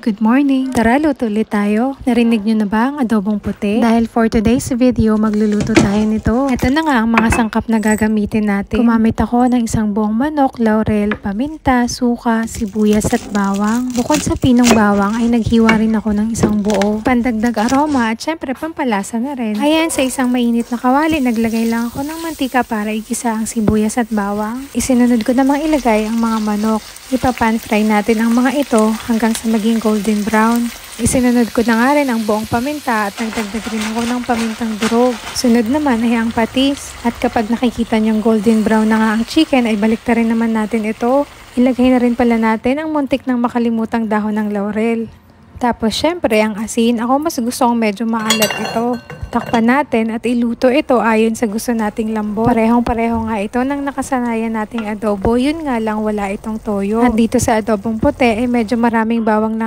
Good morning! Tara, luto ulit tayo. Narinig nyo na ba ang adobong puti? Dahil for today's video, magluluto tayo nito. Ito na nga ang mga sangkap na gagamitin natin. Gumamit ako ng isang buong manok, laurel, paminta, suka, sibuyas at bawang. Bukod sa pinong bawang ay naghiwa rin ako ng isang buo. Pandagdag aroma at syempre pampalasa na rin. Ayan, sa isang mainit na kawali, naglagay lang ako ng mantika para igisa ang sibuyas at bawang. Isinunod ko namang ilagay ang mga manok. Ipapan fry natin ang mga ito hanggang sa maging golden brown. Isinunod ko na nga rin ang buong paminta at nagdagdag rin ako ng pamintang durog. Sunod naman ay ang patis. At kapag nakikita niyong golden brown na nga ang chicken ay baliktarin naman natin ito. Ilagay na rin pala natin ang muntik ng makalimutang dahon ng laurel. Tapos syempre ang asin, ako mas gusto kong medyo maalat ito. Takpan natin at iluto ito ayon sa gusto nating lambot. Parehong-pareho nga ito ng nakasanayan nating adobo, yun nga lang wala itong toyo. At dito sa adobong puti ay medyo maraming bawang na